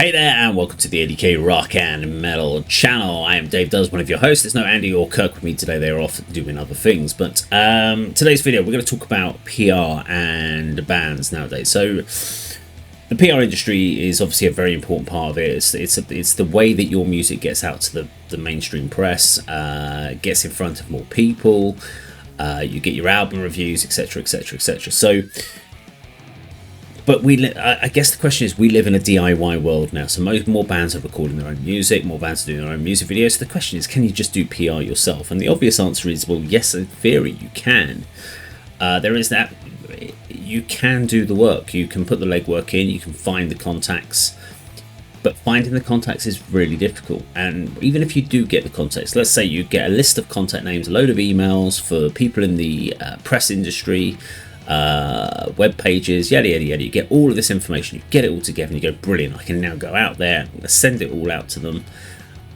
Hey there, and welcome to the A.D.K Rock and Metal channel. I am Dave Does, one of your hosts. There's no Andy or Kirk with me today. They're off doing other things. But today's video, we're going to talk about PR and bands nowadays. So the PR industry is obviously a very important part of it. It's the way that your music gets out to the mainstream press, gets in front of more people, you get your album reviews, etc, etc, etc. So but I guess the question is, we live in a DIY world now, so more bands are recording their own music, more bands are doing their own music videos. So the question is, can you just do PR yourself? And the obvious answer is, well, yes, in theory you can. There is that. You can do the work. You can put the legwork in, you can find the contacts, but finding the contacts is really difficult. And even if you do get the contacts, let's say you get a list of contact names, a load of emails for people in the press industry, web pages, yada yada yada. You get all of this information, you get it all together, and you go, brilliant, I can now go out there, send it all out to them,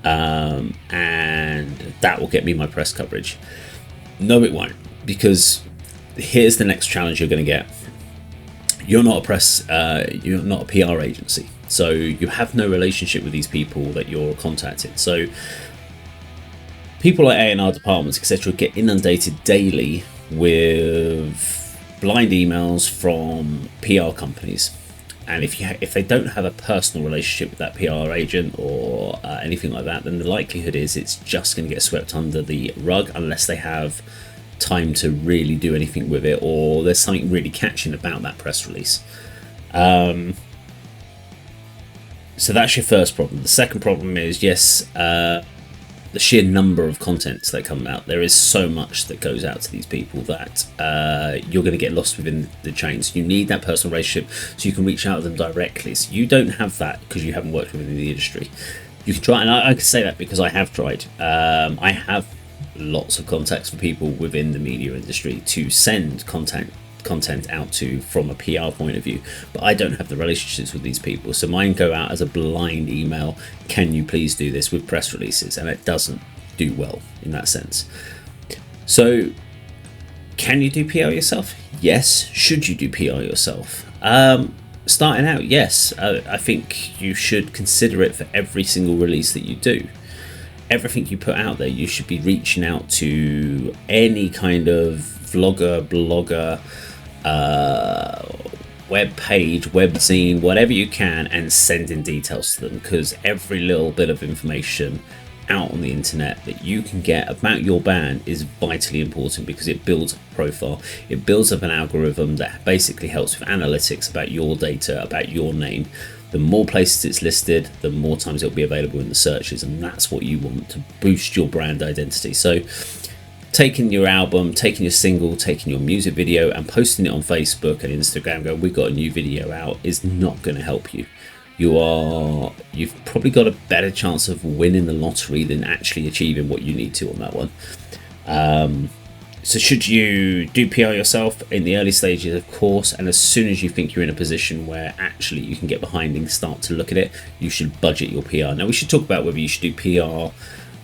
and that will get me my press coverage. No, it won't, because here's the next challenge you're going to get. You're not a PR agency, so you have no relationship with these people that you're contacting. So people like A&R departments, etc., get inundated daily with blind emails from PR companies, and if they don't have a personal relationship with that PR agent or anything like that, then the likelihood is it's just going to get swept under the rug unless they have time to really do anything with it, or there's something really catching about that press release. So that's your first problem. The second problem is, yes, the sheer number of contents that come out. There is so much that goes out to these people that you're going to get lost within the chains. You need that personal relationship so you can reach out to them directly. So you don't have that because you haven't worked within the industry. You can try, and I can say that because I have tried. I have lots of contacts for people within the media industry to send content out to from a PR point of view, but I don't have the relationships with these people, so mine go out as a blind email, can you please do this, with press releases, and it doesn't do well in that sense. So can you do PR yourself? Yes. Should you do PR yourself? Starting out, yes. I think you should consider it for every single release that you do. Everything you put out there, you should be reaching out to any kind of vlogger, blogger, web page, webzine, whatever you can, and sending details to them, because every little bit of information out on the internet that you can get about your band is vitally important, because it builds a profile, it builds up an algorithm that basically helps with analytics about your data, about your name. The more places it's listed, the more times it'll be available in the searches, and that's what you want to boost your brand identity. So taking your album, taking your single, taking your music video and posting it on Facebook and Instagram, going, we've got a new video out, is not going to help you. You've probably got a better chance of winning the lottery than actually achieving what you need to on that one. So should you do PR yourself? In the early stages, of course, and as soon as you think you're in a position where actually you can get behind and start to look at it, you should budget your PR. Now, we should talk about whether you should do PR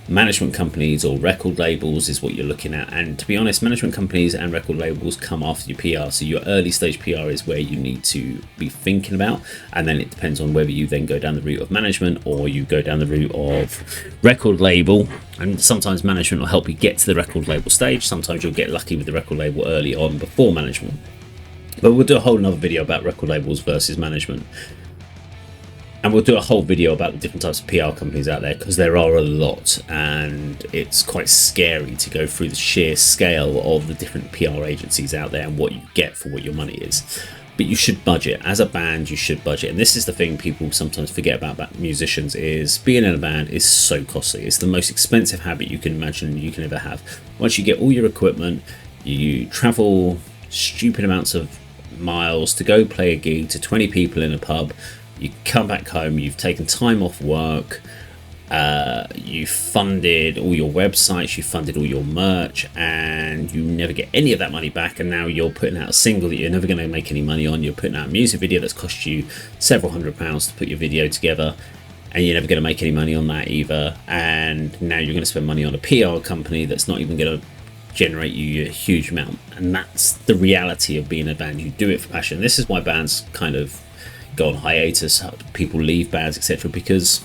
management companies or record labels is what you're looking at. And to be honest, management companies and record labels come after your PR. So your early stage PR is where you need to be thinking about, and then it depends on whether you then go down the route of management or you go down the route of record label. And sometimes management will help you get to the record label stage. Sometimes you'll get lucky with the record label early on before management. But we'll do a whole nother video about record labels versus management. And we'll do a whole video about the different types of PR companies out there, because there are a lot, and it's quite scary to go through the sheer scale of the different PR agencies out there and what you get for what your money is. But you should budget. As a band, you should budget. And this is the thing people sometimes forget about musicians, is being in a band is so costly. It's the most expensive habit you can imagine you can ever have. Once you get all your equipment, you travel stupid amounts of miles to go play a gig to 20 people in a pub. You come back home, you've taken time off work, you funded all your websites, you funded all your merch, and you never get any of that money back. And now you're putting out a single that you're never going to make any money on. You're putting out a music video that's cost you several £100s to put your video together, and you're never going to make any money on that either. And now you're going to spend money on a PR company that's not even going to generate you a huge amount. And that's the reality of being a band. You do it for passion. This is why bands kind of go on hiatus, people leave bands, etc. Because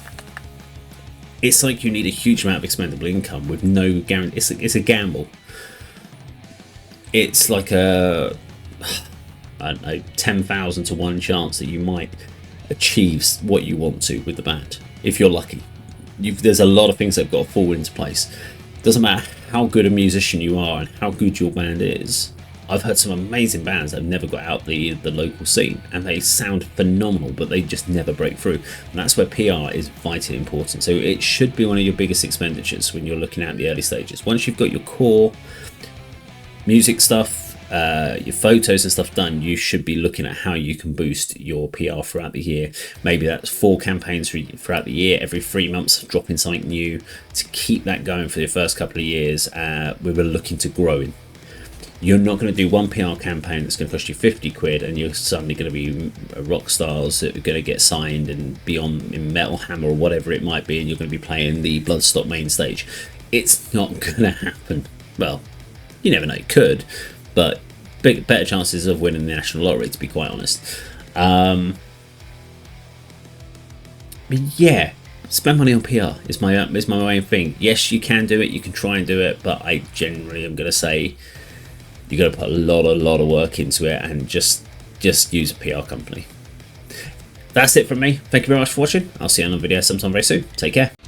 it's like you need a huge amount of expendable income with no guarantee. It's a gamble. It's like a, I don't know, 10,000 to 1 chance that you might achieve what you want to with the band if you're lucky. There's a lot of things that have got to fall into place. Doesn't matter how good a musician you are and how good your band is. I've heard some amazing bands that have never got out the local scene, and they sound phenomenal, but they just never break through. And that's where PR is vitally important. So it should be one of your biggest expenditures when you're looking at the early stages. Once you've got your core music stuff, your photos and stuff done, you should be looking at how you can boost your PR throughout the year. Maybe that's 4 campaigns throughout the year, every 3 months dropping something new to keep that going for the first couple of years. We were looking to grow in. You're not going to do one PR campaign that's going to cost you 50 quid and you're suddenly going to be rock stars that are going to get signed and be on in Metal Hammer or whatever it might be, and you're going to be playing the Bloodstock main stage. It's not going to happen. Well, you never know, it could, but better chances of winning the national lottery, to be quite honest. But yeah, spend money on PR is my main thing. Yes, you can do it, you can try and do it, but I generally am going to say you got to put a lot of work into it, and just use a PR company. That's it from me. Thank you very much for watching. I'll see you on a video sometime very soon. Take care.